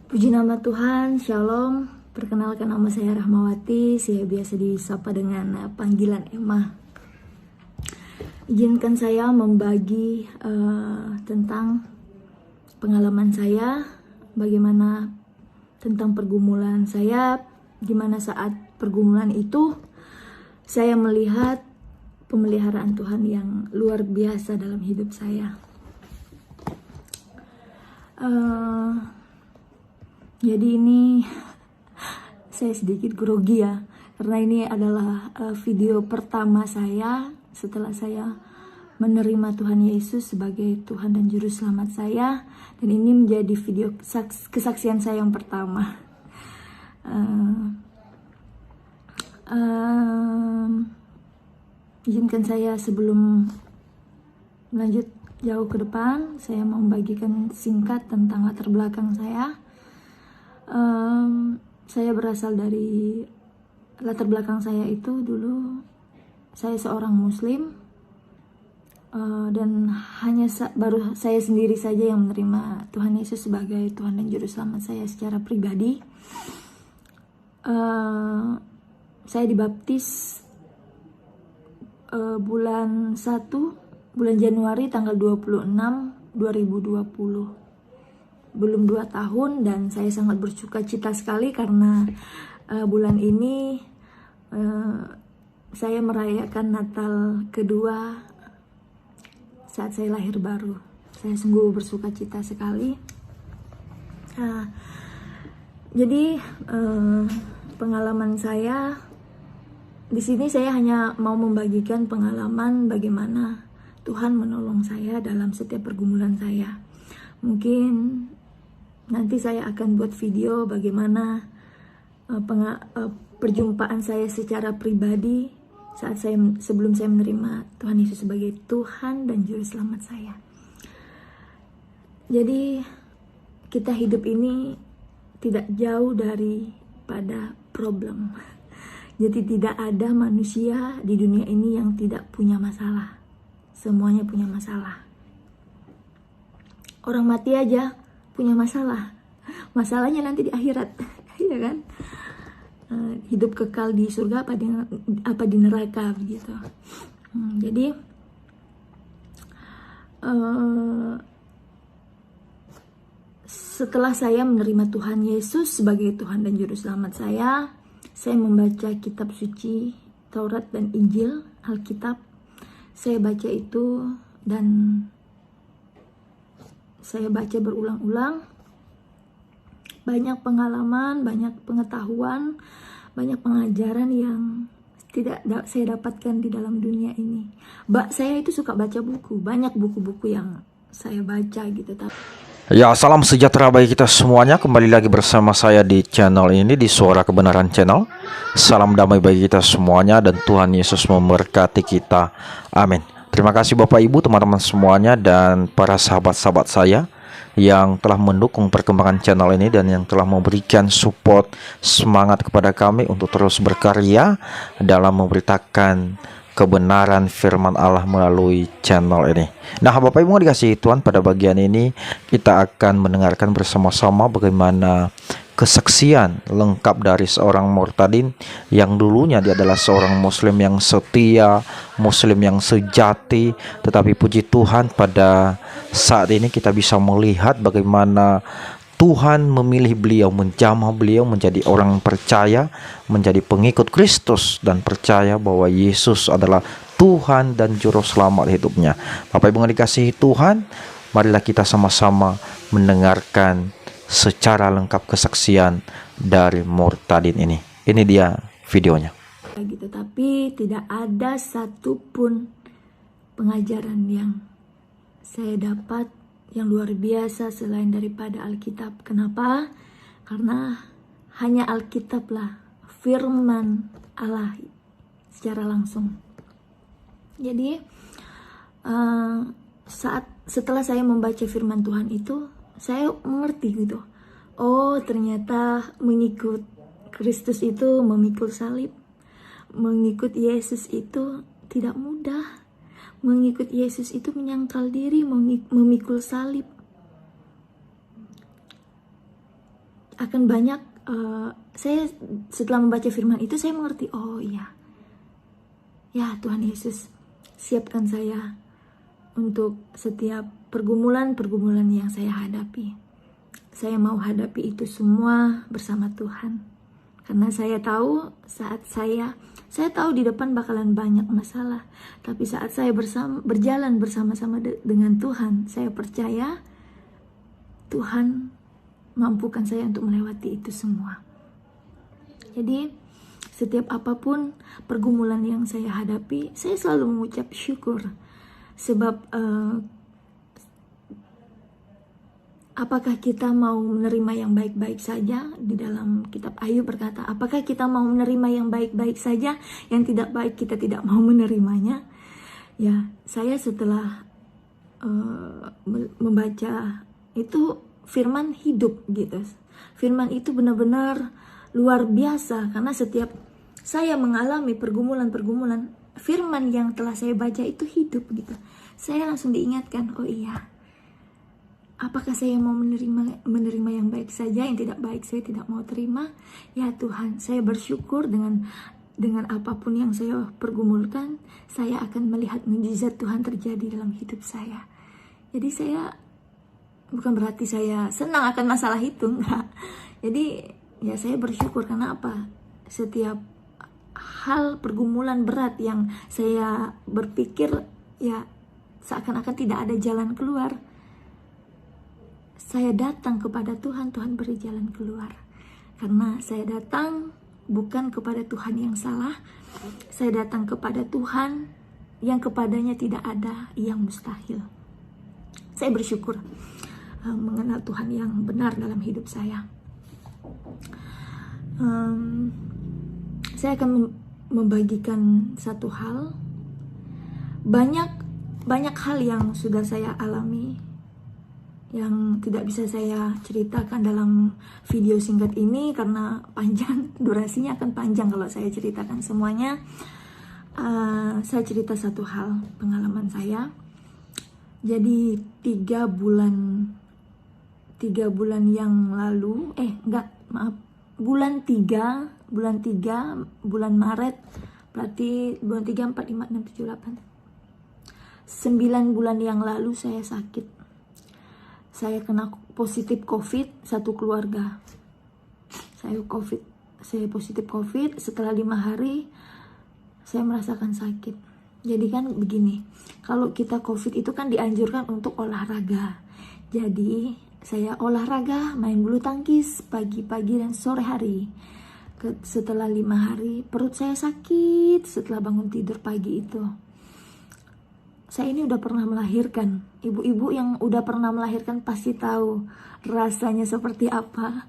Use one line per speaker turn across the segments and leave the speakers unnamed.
Puji nama Tuhan, Shalom. Perkenalkan, nama saya Rahmawati. Saya biasa disapa dengan panggilan Emma. Izinkan saya membagi tentang pengalaman saya, bagaimana tentang pergumulan saya, gimana saat pergumulan itu saya melihat pemeliharaan Tuhan yang luar biasa dalam hidup saya. Jadi ini saya sedikit grogi ya, karena ini adalah video pertama saya setelah saya menerima Tuhan Yesus sebagai Tuhan dan Juru Selamat saya, dan ini menjadi video kesaksian saya yang pertama. Izinkan saya sebelum lanjut jauh ke depan, saya mau membagikan singkat tentang latar belakang saya. Saya berasal dari latar belakang saya itu dulu saya seorang Muslim, dan hanya baru saya sendiri saja yang menerima Tuhan Yesus sebagai Tuhan dan Juru Selamat saya secara pribadi. Saya dibaptis bulan Januari tanggal 26 2020. Belum 2 tahun, dan saya sangat bersuka cita sekali karena bulan ini saya merayakan Natal kedua saat saya lahir baru. Saya sungguh bersuka cita sekali. Jadi pengalaman saya di sini, saya hanya mau membagikan pengalaman bagaimana Tuhan menolong saya dalam setiap pergumulan saya. Mungkin nanti saya akan buat video bagaimana perjumpaan saya secara pribadi saat sebelum saya menerima Tuhan Yesus sebagai Tuhan dan Juru Selamat saya. Jadi kita hidup ini tidak jauh daripada problem. Jadi tidak ada manusia di dunia ini yang tidak punya masalah. Semuanya punya masalah. Orang mati aja punya masalah. Masalahnya nanti di akhirat, ya kan? Hidup kekal di surga apa di neraka begitu. Jadi setelah saya menerima Tuhan Yesus sebagai Tuhan dan Juru Selamat saya membaca kitab suci, Taurat dan Injil, Alkitab. Saya baca itu dan saya baca berulang-ulang. Banyak pengalaman, banyak pengetahuan, banyak pengajaran yang tidak saya dapatkan di dalam dunia ini. Saya itu suka baca buku, banyak buku-buku yang saya baca gitu.
Ya, salam sejahtera bagi kita semuanya. Kembali lagi bersama saya di channel ini, di Suara Kebenaran Channel. Salam damai bagi kita semuanya, dan Tuhan Yesus memberkati kita. Amin. Terima kasih Bapak Ibu, teman-teman semuanya, dan para sahabat-sahabat saya yang telah mendukung perkembangan channel ini dan yang telah memberikan support semangat kepada kami untuk terus berkarya dalam memberitakan kebenaran firman Allah melalui channel ini. Nah, Bapak Ibu dikasihi Tuhan, pada bagian ini kita akan mendengarkan bersama-sama bagaimana kesaksian lengkap dari seorang murtadin yang dulunya dia adalah seorang Muslim yang setia, Muslim yang sejati, tetapi puji Tuhan pada saat ini kita bisa melihat bagaimana Tuhan memilih beliau, menjamah beliau menjadi orang percaya, menjadi pengikut Kristus, dan percaya bahwa Yesus adalah Tuhan dan Juru Selamat hidupnya. Bapak Ibu yang dikasihi Tuhan, marilah kita sama-sama mendengarkan secara lengkap kesaksian dari murtadin ini. Ini dia videonya.
Gitu, tapi tidak ada satupun pengajaran yang saya dapat yang luar biasa selain daripada Alkitab. Kenapa? Karena hanya Alkitablah firman Allah secara langsung. Jadi setelah saya membaca firman Tuhan itu, saya mengerti gitu. Oh, ternyata mengikut Kristus itu memikul salib. Mengikut Yesus itu tidak mudah. Mengikut Yesus itu menyangkal diri, memikul salib. akan banyak saya setelah membaca firman itu saya mengerti, oh iya, ya Tuhan Yesus siapkan saya untuk setiap pergumulan-pergumulan yang saya hadapi. Saya mau hadapi itu semua bersama Tuhan. Karena saya tahu saya tahu di depan bakalan banyak masalah. Tapi saat saya berjalan bersama-sama dengan Tuhan, saya percaya Tuhan mampukan saya untuk melewati itu semua. Jadi setiap apapun pergumulan yang saya hadapi, saya selalu mengucap syukur. Sebab apakah kita mau menerima yang baik-baik saja? Di dalam kitab Ayub berkata, apakah kita mau menerima yang baik-baik saja? Yang tidak baik kita tidak mau menerimanya. Ya, saya setelah membaca itu firman hidup gitu. Firman itu benar-benar luar biasa, karena setiap saya mengalami pergumulan-pergumulan, firman yang telah saya baca itu hidup gitu. Saya langsung diingatkan, oh iya, apakah saya mau menerima yang baik saja, yang tidak baik saya tidak mau terima. Ya Tuhan, saya bersyukur dengan apapun yang saya pergumulkan, saya akan melihat mukjizat Tuhan terjadi dalam hidup saya. Jadi saya bukan berarti saya senang akan masalah itu, enggak. Jadi ya saya bersyukur karena apa? Setiap hal pergumulan berat yang saya berpikir ya seakan-akan tidak ada jalan keluar, saya datang kepada Tuhan, Tuhan beri jalan keluar. Karena saya datang bukan kepada Tuhan yang salah, saya datang kepada Tuhan yang kepadanya tidak ada yang mustahil. Saya bersyukur mengenal Tuhan yang benar dalam hidup saya. Saya akan membagikan satu hal. Banyak hal yang sudah saya alami yang tidak bisa saya ceritakan dalam video singkat ini karena panjang, durasinya akan panjang kalau saya ceritakan semuanya. Saya cerita satu hal pengalaman saya. Jadi 3 bulan yang lalu, bulan 3 bulan Maret, berarti bulan 3, 4, 5, 6, 7, 8 9 bulan yang lalu saya sakit. Saya kena positif COVID, satu keluarga. Saya positif COVID, setelah 5 hari saya merasakan sakit. Jadi kan begini, kalau kita COVID itu kan dianjurkan untuk olahraga. Jadi saya olahraga, main bulu tangkis pagi-pagi dan sore hari. Setelah 5 hari perut saya sakit setelah bangun tidur pagi itu. Saya ini udah pernah melahirkan. Ibu-ibu yang udah pernah melahirkan pasti tahu rasanya seperti apa.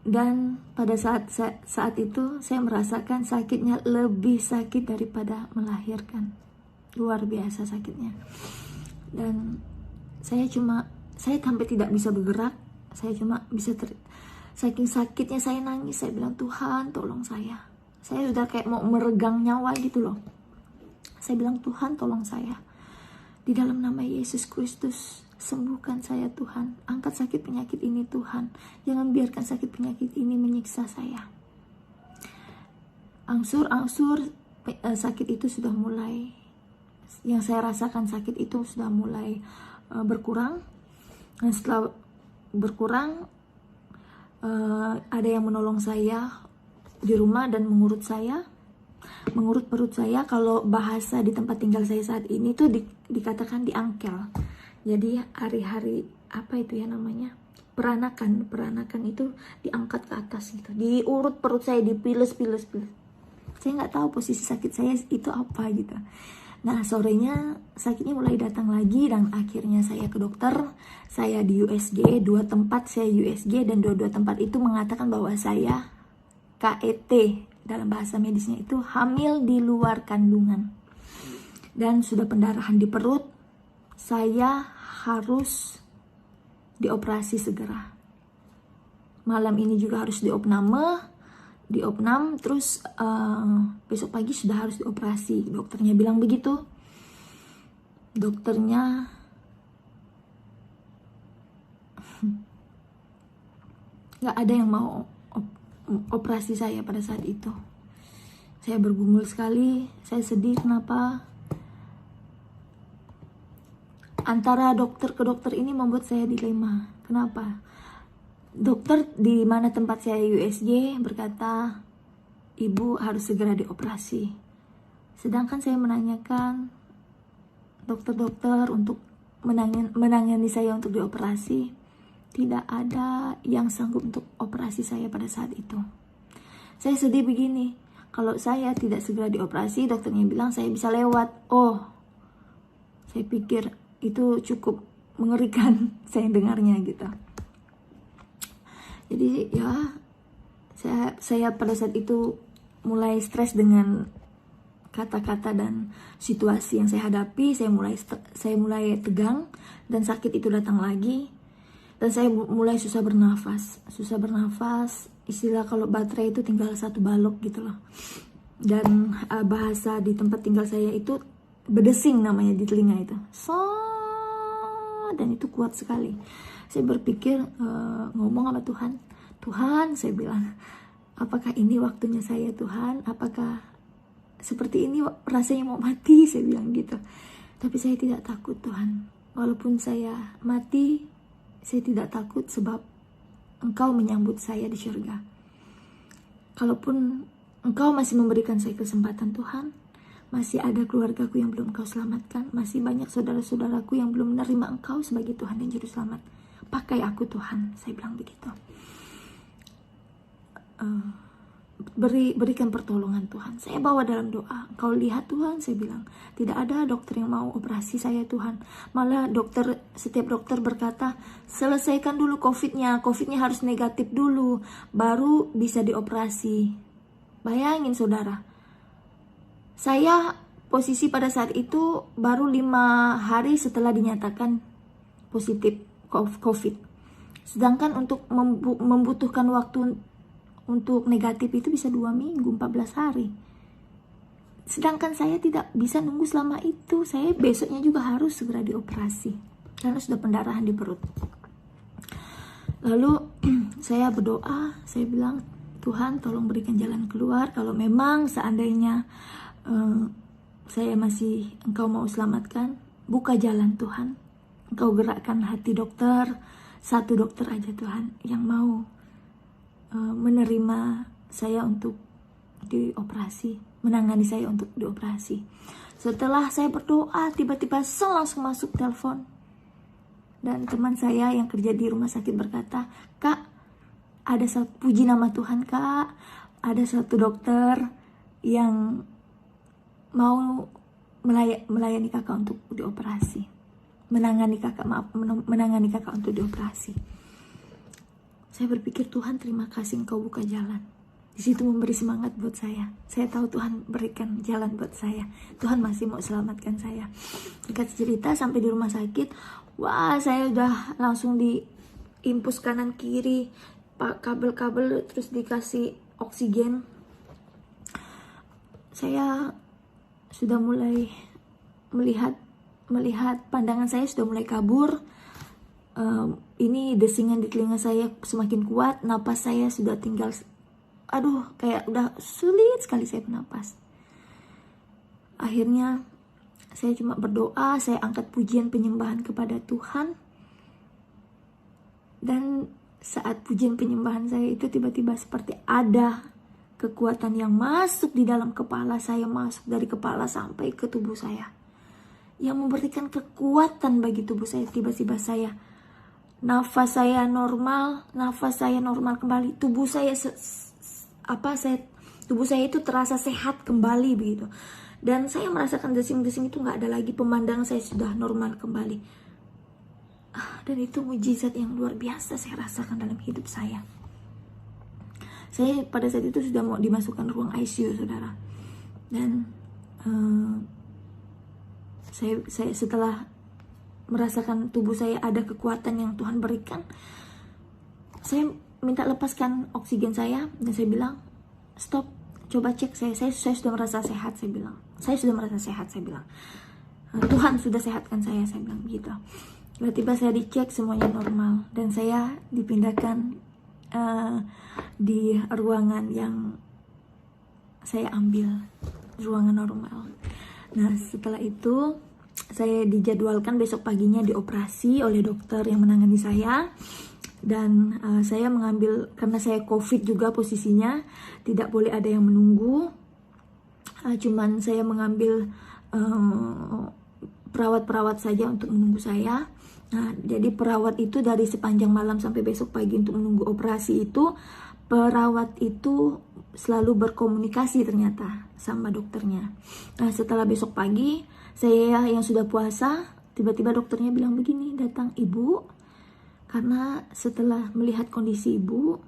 Dan pada saat itu saya merasakan sakitnya lebih sakit daripada melahirkan. Luar biasa sakitnya. Dan saya sampai tidak bisa bergerak. Saya cuma bisa saking sakitnya saya nangis. Saya bilang, Tuhan tolong saya. Saya udah kayak mau meregang nyawa gitu loh. Saya bilang, Tuhan tolong saya. Di dalam nama Yesus Kristus, sembuhkan saya Tuhan. Angkat sakit penyakit ini Tuhan. Jangan biarkan sakit penyakit ini menyiksa saya. Angsur-angsur sakit itu sudah mulai. Yang saya rasakan sakit itu sudah mulai berkurang. Dan setelah berkurang, ada yang menolong saya di rumah dan mengurut perut saya. Kalau bahasa di tempat tinggal saya saat ini tuh dikatakan diangkel. Jadi hari-hari apa itu ya namanya, peranakan itu diangkat ke atas gitu, diurut perut saya, dipiles. Saya nggak tahu posisi sakit saya itu apa gitu. Nah sorenya sakitnya mulai datang lagi dan akhirnya saya ke dokter. Saya di USG 2 tempat, saya USG dan dua tempat itu mengatakan bahwa saya KET, dalam bahasa medisnya itu hamil di luar kandungan dan sudah pendarahan di perut. Saya harus dioperasi segera. Malam ini juga harus diopnam, terus besok pagi sudah harus dioperasi. Dokternya bilang begitu. Dokternya nggak ada yang mau operasi saya pada saat itu. Saya bergumul sekali, saya sedih. Kenapa? Antara dokter ke dokter ini membuat saya dilema. Kenapa? Dokter di mana tempat saya USG berkata, ibu harus segera dioperasi. Sedangkan saya menanyakan dokter-dokter untuk menangani saya untuk dioperasi, tidak ada yang sanggup untuk operasi saya pada saat itu. Saya sedih begini, kalau saya tidak segera dioperasi, dokternya bilang saya bisa lewat. Oh, saya pikir itu cukup mengerikan saya dengarnya gitu. Jadi ya, saya pada saat itu mulai stres dengan kata-kata dan situasi yang saya hadapi. Saya mulai tegang dan sakit itu datang lagi, dan saya mulai susah bernafas. Istilah kalau baterai itu tinggal satu balok gitu loh. Dan bahasa di tempat tinggal saya itu bedesing namanya di telinga itu. Dan itu kuat sekali. Saya berpikir ngomong sama Tuhan. Tuhan, saya bilang, apakah ini waktunya saya Tuhan? Apakah seperti ini rasanya mau mati? Saya bilang gitu. Tapi saya tidak takut Tuhan. Walaupun saya mati, saya tidak takut sebab Engkau menyambut saya di surga. Kalaupun Engkau masih memberikan saya kesempatan Tuhan, masih ada keluargaku yang belum Engkau selamatkan, masih banyak saudara-saudaraku yang belum menerima Engkau sebagai Tuhan dan Juru Selamat. Pakai aku Tuhan, saya bilang begitu. Berikan pertolongan Tuhan. Saya bawa dalam doa. Engkau lihat Tuhan, saya bilang, tidak ada dokter yang mau operasi saya Tuhan. Malah setiap dokter berkata, selesaikan dulu COVID-nya harus negatif dulu, baru bisa dioperasi. Bayangin saudara, saya posisi pada saat itu baru 5 hari setelah dinyatakan positif COVID. Sedangkan untuk membutuhkan waktu untuk negatif itu bisa 2 minggu, 14 hari. Sedangkan saya tidak bisa nunggu selama itu. Saya besoknya juga harus segera dioperasi karena sudah pendarahan di perut. Lalu saya berdoa, saya bilang, Tuhan tolong berikan jalan keluar. Kalau memang seandainya saya masih Engkau mau selamatkan, buka jalan Tuhan. Engkau gerakkan hati dokter, satu dokter aja Tuhan yang mau menerima saya untuk dioperasi, menangani saya untuk dioperasi. Setelah saya berdoa, tiba-tiba langsung masuk telepon. Dan teman saya yang kerja di rumah sakit berkata, Kak, ada puji nama Tuhan Kak, ada satu dokter yang mau melayani kakak untuk dioperasi. Menangani kakak untuk dioperasi. Saya berpikir, Tuhan terima kasih Engkau buka jalan. Di situ memberi semangat buat saya. Saya tahu Tuhan berikan jalan buat saya. Tuhan masih mau selamatkan saya. Singkat cerita, sampai di rumah sakit, wah saya udah langsung diimpus kanan kiri, kabel-kabel, terus dikasih oksigen. Saya sudah mulai melihat pandangan saya sudah mulai kabur. Ini desingan di telinga saya semakin kuat, napas saya sudah tinggal, kayak udah sulit sekali saya bernapas. Akhirnya saya cuma berdoa, saya angkat pujian penyembahan kepada Tuhan. Dan saat pujian penyembahan saya itu tiba-tiba seperti ada kekuatan yang masuk di dalam kepala saya, masuk dari kepala sampai ke tubuh saya, yang memberikan kekuatan bagi tubuh saya. Tiba-tiba nafas saya normal kembali. Tubuh saya itu terasa sehat kembali begitu. Dan saya merasakan desing-desing itu nggak ada lagi, pemandangan saya sudah normal kembali. Dan itu mujizat yang luar biasa saya rasakan dalam hidup saya. Saya pada saat itu sudah mau dimasukkan ruang ICU, saudara. Dan saya setelah merasakan tubuh saya ada kekuatan yang Tuhan berikan, saya minta lepaskan oksigen saya, dan saya bilang, stop, coba cek saya sudah merasa sehat, saya bilang. Tuhan sudah sehatkan saya bilang begitu. Tiba-tiba saya dicek, semuanya normal, dan saya dipindahkan di ruangan yang saya ambil, ruangan normal. Nah, setelah itu saya dijadwalkan besok paginya dioperasi oleh dokter yang menangani saya. Dan saya mengambil, karena saya COVID juga posisinya, tidak boleh ada yang menunggu. Cuman saya mengambil perawat-perawat saja untuk menunggu saya. Nah, jadi perawat itu dari sepanjang malam sampai besok pagi untuk menunggu operasi itu, perawat itu selalu berkomunikasi ternyata sama dokternya. Nah, setelah besok pagi, saya yang sudah puasa, tiba-tiba dokternya bilang begini, datang ibu, karena setelah melihat kondisi ibu,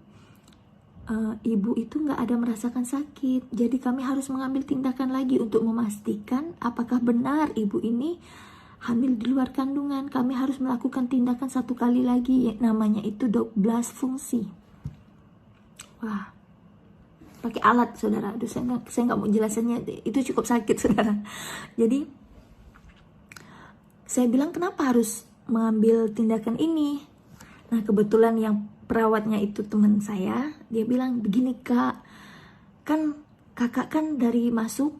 ibu itu nggak ada merasakan sakit. Jadi kami harus mengambil tindakan lagi untuk memastikan apakah benar ibu ini hamil di luar kandungan. Kami harus melakukan tindakan satu kali lagi, namanya itu Doppler fungsi. Wah, pakai alat saudara. Aduh, saya nggak mau jelasannya, itu cukup sakit saudara. Jadi saya bilang, kenapa harus mengambil tindakan ini? Nah, kebetulan yang perawatnya itu teman saya, dia bilang begini, kak, kan kakak kan dari masuk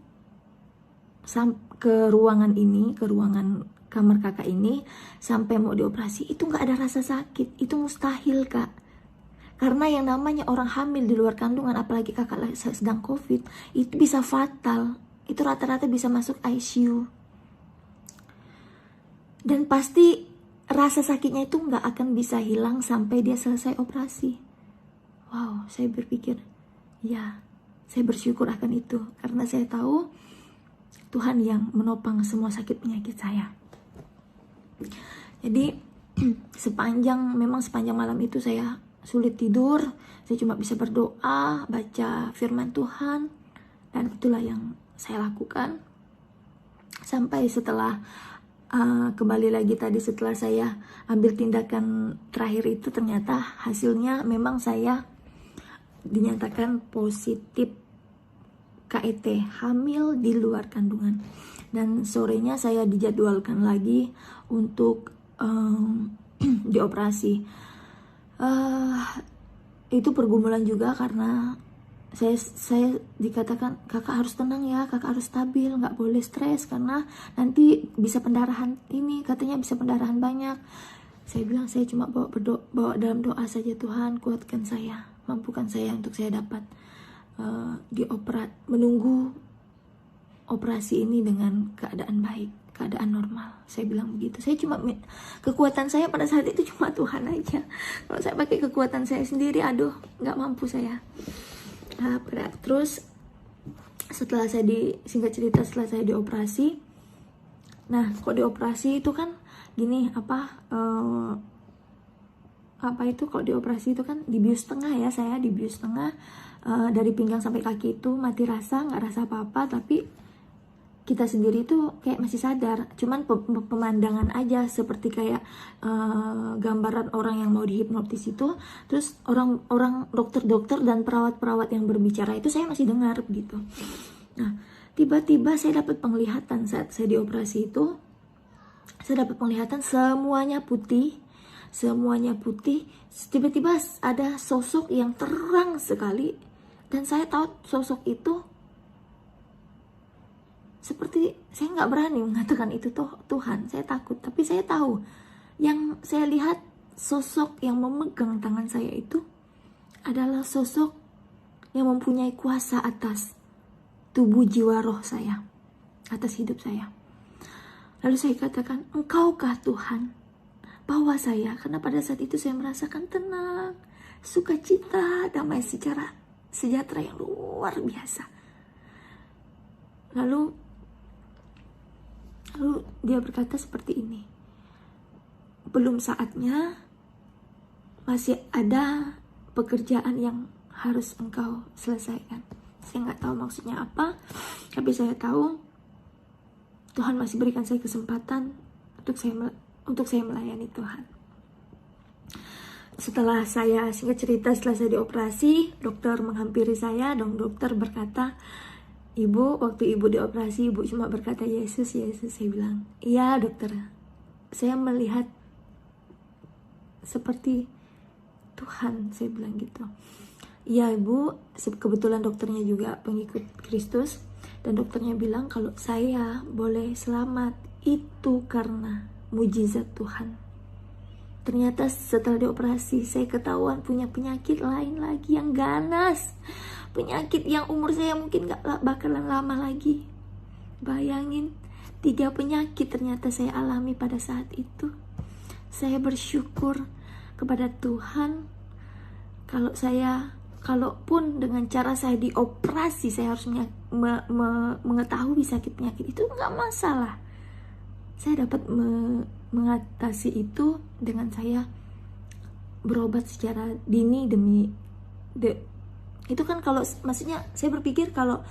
ke ruangan ini, ke ruangan kamar kakak ini, sampai mau dioperasi itu nggak ada rasa sakit. Itu mustahil, kak, karena yang namanya orang hamil di luar kandungan, apalagi kakak sedang COVID, itu bisa fatal. Itu rata-rata bisa masuk ICU, dan pasti rasa sakitnya itu nggak akan bisa hilang sampai dia selesai operasi. Wow, saya berpikir, ya, saya bersyukur akan itu, karena saya tahu Tuhan yang menopang semua sakit penyakit saya. Jadi sepanjang malam itu saya sulit tidur. Saya cuma bisa berdoa, baca firman Tuhan, dan itulah yang saya lakukan sampai setelah kembali lagi tadi, setelah saya ambil tindakan terakhir itu, ternyata hasilnya memang saya dinyatakan positif KET, hamil di luar kandungan. Dan sorenya saya dijadwalkan lagi untuk dioperasi. Itu pergumulan juga, karena saya dikatakan, kakak harus tenang ya, kakak harus stabil, nggak boleh stres karena nanti bisa pendarahan, ini katanya bisa pendarahan banyak. Saya bilang, saya cuma bawa dalam doa saja, Tuhan kuatkan saya, mampukan saya untuk saya dapat menunggu operasi ini dengan keadaan baik, keadaan normal. Saya bilang begitu. Saya cuma, kekuatan saya pada saat itu cuma Tuhan aja. Kalau saya pakai kekuatan saya sendiri, aduh, nggak mampu saya. Nah, terus setelah singkat cerita, setelah saya dioperasi, nah, kok dioperasi itu kan gini, kalau dioperasi itu kan dibius tengah ya, saya dibius tengah, dari pinggang sampai kaki itu mati rasa, nggak rasa apa-apa, tapi kita sendiri tuh kayak masih sadar, cuman pemandangan aja, seperti kayak gambaran orang yang mau dihipnotis itu. Terus orang dokter-dokter dan perawat-perawat yang berbicara itu saya masih dengar begitu. Nah, tiba-tiba saya dapat penglihatan saat saya dioperasi itu. Saya dapat penglihatan semuanya putih. Tiba-tiba ada sosok yang terang sekali, dan saya tahu sosok itu, seperti saya nggak berani mengatakan itu Tuhan, saya takut, tapi saya tahu yang saya lihat, sosok yang memegang tangan saya itu adalah sosok yang mempunyai kuasa atas tubuh, jiwa, roh saya, atas hidup saya. Lalu saya katakan, Engkaukah Tuhan? Bawa saya, karena pada saat itu saya merasakan tenang, sukacita, damai sejahtera yang luar biasa. Lalu dia berkata seperti ini, belum saatnya, masih ada pekerjaan yang harus engkau selesaikan. Saya nggak tahu maksudnya apa, tapi saya tahu Tuhan masih berikan saya kesempatan untuk saya melayani Tuhan. Setelah singkat cerita, setelah saya dioperasi, dokter menghampiri saya, dan dokter berkata, Ibu, waktu ibu dioperasi, ibu cuma berkata Yesus, Yesus. Saya bilang, iya dokter, saya melihat seperti Tuhan, saya bilang gitu. Iya ibu, kebetulan dokternya juga pengikut Kristus, dan dokternya bilang kalau saya boleh selamat itu karena mujizat Tuhan. Ternyata setelah dioperasi saya ketahuan punya penyakit lain lagi yang ganas, penyakit yang umur saya mungkin gak bakalan lama lagi. Bayangin, 3 penyakit ternyata saya alami pada saat itu. Saya bersyukur kepada Tuhan. Kalaupun dengan cara saya dioperasi saya harus mengetahui sakit penyakit itu, nggak masalah. Saya dapat mengatasi itu dengan saya berobat secara dini itu kan, kalau maksudnya saya berpikir kalau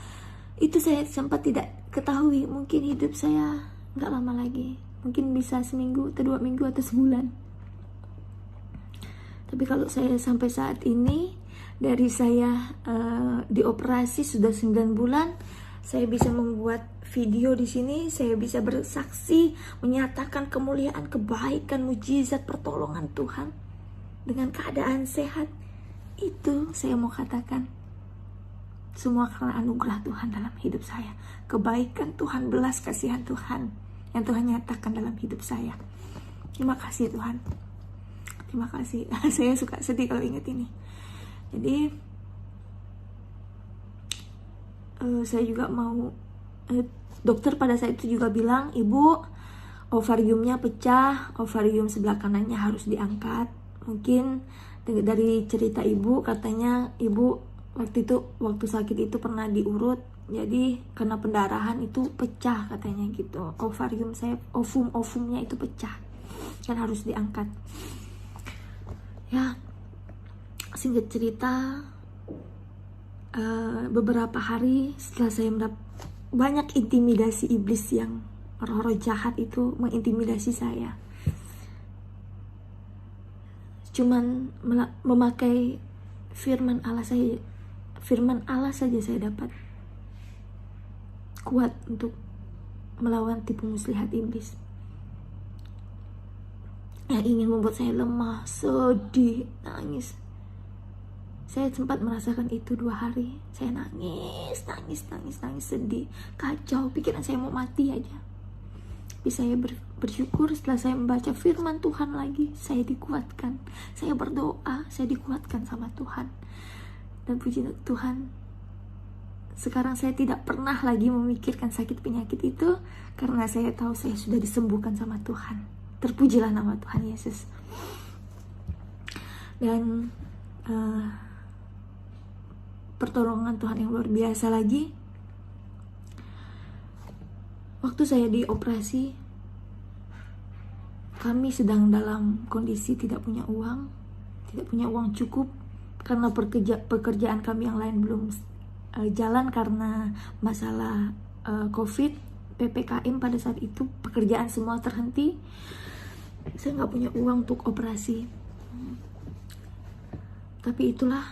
itu saya sempat tidak ketahui, mungkin hidup saya nggak lama lagi, mungkin bisa seminggu atau 2 minggu atau sebulan. Tapi kalau saya sampai saat ini, dari saya dioperasi sudah 9 bulan, saya bisa membuat video di sini, saya bisa bersaksi, menyatakan kemuliaan, kebaikan, mujizat, pertolongan Tuhan dengan keadaan sehat. Itu saya mau katakan, semua karena anugerah Tuhan dalam hidup saya, kebaikan Tuhan, belas kasihan Tuhan yang Tuhan nyatakan dalam hidup saya. Terima kasih Tuhan, terima kasih. Saya suka sedih kalau ingat ini. Jadi saya juga mau, dokter pada saat itu juga bilang, ibu ovariumnya pecah, ovarium sebelah kanannya harus diangkat. Mungkin dari cerita ibu, katanya ibu waktu sakit itu pernah diurut, jadi karena pendarahan itu pecah katanya gitu. Ovarium saya, ovumnya itu pecah, kan harus diangkat. Ya, singkat cerita, beberapa hari setelah saya banyak intimidasi iblis, yang roh-roh jahat itu mengintimidasi saya, cuman memakai firman Allah saja saya dapat kuat untuk melawan tipu muslihat iblis yang ingin membuat saya lemah, sedih, nangis. Saya sempat merasakan itu 2 hari. Saya nangis, sedih, kacau, pikiran saya mau mati aja. Tapi saya bersyukur setelah saya membaca firman Tuhan lagi, saya dikuatkan. Saya berdoa, saya dikuatkan sama Tuhan. Dan puji Tuhan, sekarang saya tidak pernah lagi memikirkan sakit penyakit itu, karena saya tahu saya sudah disembuhkan sama Tuhan. Terpujilah nama Tuhan Yesus. Dan pertolongan Tuhan yang luar biasa lagi, waktu saya dioperasi, kami sedang dalam kondisi tidak punya uang cukup, karena pekerjaan kami yang lain belum jalan karena masalah COVID, PPKM pada saat itu, pekerjaan semua terhenti. Saya nggak punya uang untuk operasi. Tapi itulah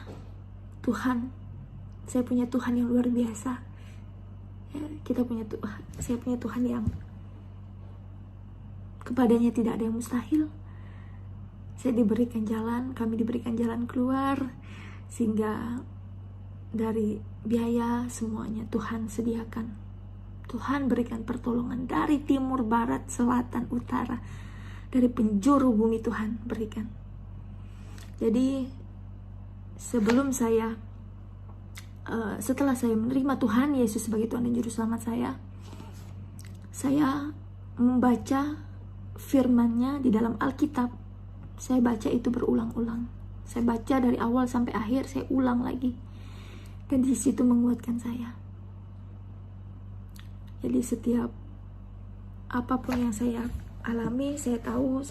Tuhan. Saya punya Tuhan yang luar biasa. Ya, saya punya Tuhan yang kepadanya tidak ada yang mustahil. Kami diberikan jalan keluar, sehingga dari biaya semuanya Tuhan sediakan. Tuhan berikan pertolongan dari timur, barat, selatan, utara, dari penjuru bumi Tuhan berikan. Jadi sebelum setelah saya menerima Tuhan Yesus sebagai Tuhan dan Juru Selamat saya membaca firman-Nya di dalam Alkitab. Saya baca itu berulang-ulang. Saya baca dari awal sampai akhir, saya ulang lagi. Dan di situ menguatkan saya. Jadi setiap apapun yang saya alami, saya tahu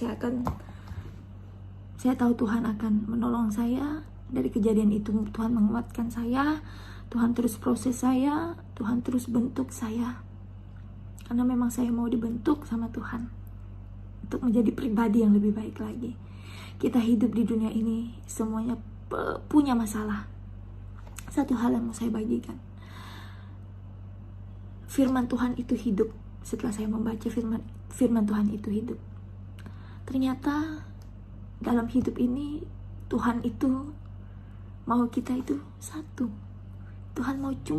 Tuhan akan menolong saya. Dari kejadian itu Tuhan menguatkan saya, Tuhan terus proses saya, Tuhan terus bentuk saya. Karena memang saya mau dibentuk sama Tuhan untuk menjadi pribadi yang lebih baik lagi. Kita hidup di dunia ini semuanya punya masalah. Satu hal yang mau saya bagikan, firman Tuhan itu hidup. Setelah saya membaca firman Tuhan itu hidup, ternyata dalam hidup ini Tuhan itu mau kita itu satu. Tuhan itu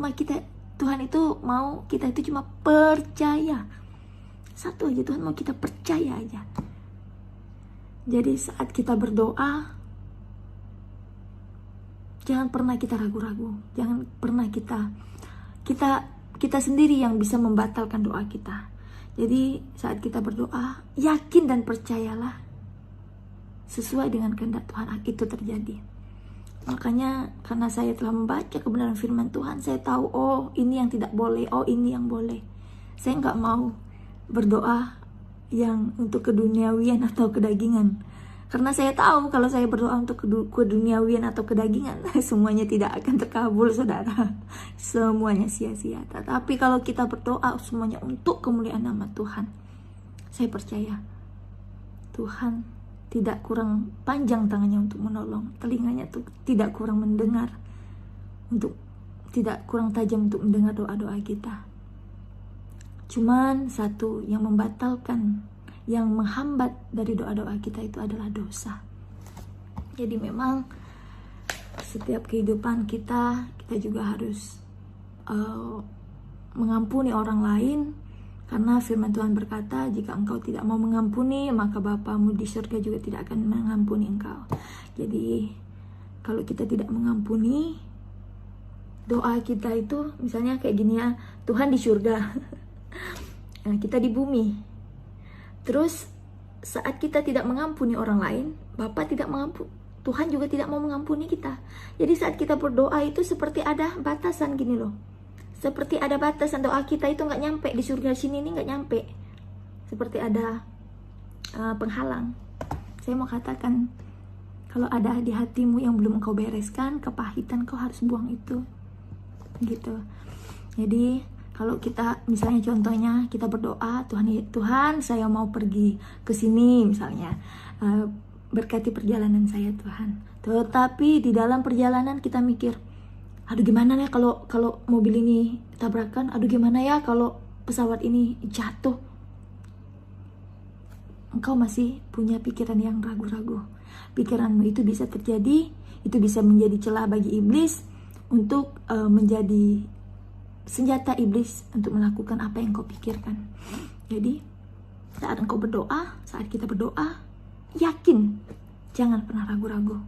mau kita itu cuma percaya. Satu aja, Tuhan mau kita percaya aja. Jadi saat kita berdoa, jangan pernah kita ragu-ragu. Jangan pernah kita sendiri yang bisa membatalkan doa kita. Jadi saat kita berdoa, yakin dan percayalah sesuai dengan kehendak Tuhan itu terjadi. Makanya karena saya telah membaca kebenaran firman Tuhan, saya tahu, oh ini yang tidak boleh, oh ini yang boleh. Saya nggak mau berdoa yang untuk keduniawian atau kedagingan. Karena saya tahu kalau saya berdoa untuk keduniawian atau kedagingan, semuanya tidak akan terkabul, saudara. Semuanya sia-sia. Tetapi kalau kita berdoa semuanya untuk kemuliaan nama Tuhan, saya percaya Tuhan tidak kurang panjang tangannya untuk menolong, telinganya tuh tidak kurang mendengar, tidak kurang tajam untuk mendengar doa-doa kita. Cuman satu yang membatalkan, yang menghambat dari doa-doa kita itu adalah dosa. Jadi memang setiap kehidupan kita juga harus mengampuni orang lain, karena firman Tuhan berkata, jika engkau tidak mau mengampuni, maka Bapamu di surga juga tidak akan mengampuni engkau. Jadi kalau kita tidak mengampuni, doa kita itu misalnya kayak gini ya, Tuhan di surga, nah, kita di bumi. Terus saat kita tidak mengampuni orang lain, Bapa tidak mengampuni, Tuhan juga tidak mau mengampuni kita. Jadi saat kita berdoa itu seperti ada batasan gini loh. Seperti ada batasan, doa kita itu nggak nyampe di surga sini, ini nggak nyampe. Seperti ada penghalang. Saya mau katakan, kalau ada di hatimu yang belum engkau bereskan, kepahitan, kau harus buang itu. Gitu. Jadi kalau kita misalnya contohnya kita berdoa, Tuhan saya mau pergi ke sini misalnya, berkati perjalanan saya Tuhan. Tetapi di dalam perjalanan kita mikir, aduh gimana ya kalau mobil ini tabrakan, aduh gimana ya kalau pesawat ini jatuh. Engkau masih punya pikiran yang ragu-ragu. Pikiranmu itu bisa terjadi, itu bisa menjadi celah bagi iblis untuk menjadi senjata iblis untuk melakukan apa yang kau pikirkan. Jadi saat engkau berdoa, saat kita berdoa, yakin, jangan pernah ragu-ragu.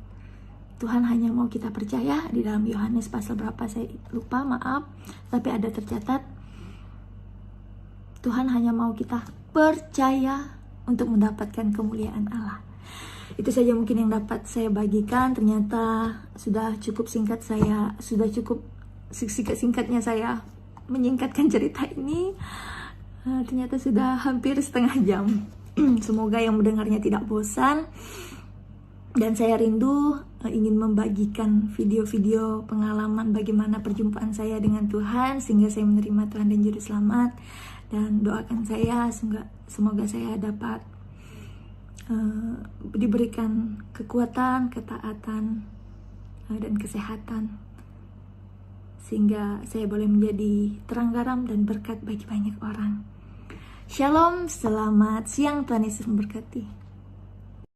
Tuhan hanya mau kita percaya. Di dalam Yohanes pasal berapa saya lupa, maaf, tapi ada tercatat, Tuhan hanya mau kita percaya untuk mendapatkan kemuliaan Allah. Itu saja mungkin yang dapat saya bagikan. Ternyata sudah cukup singkatnya saya menyingkatkan cerita ini. Ternyata sudah hampir setengah jam. Semoga yang mendengarnya tidak bosan. Dan saya rindu ingin membagikan video-video pengalaman bagaimana perjumpaan saya dengan Tuhan, sehingga saya menerima Tuhan dan Juru Selamat. Dan doakan saya semoga saya dapat diberikan kekuatan, ketaatan, dan kesehatan, sehingga saya boleh menjadi terang garam dan berkat bagi banyak orang. Shalom, selamat siang, Tuhan Yesus memberkati.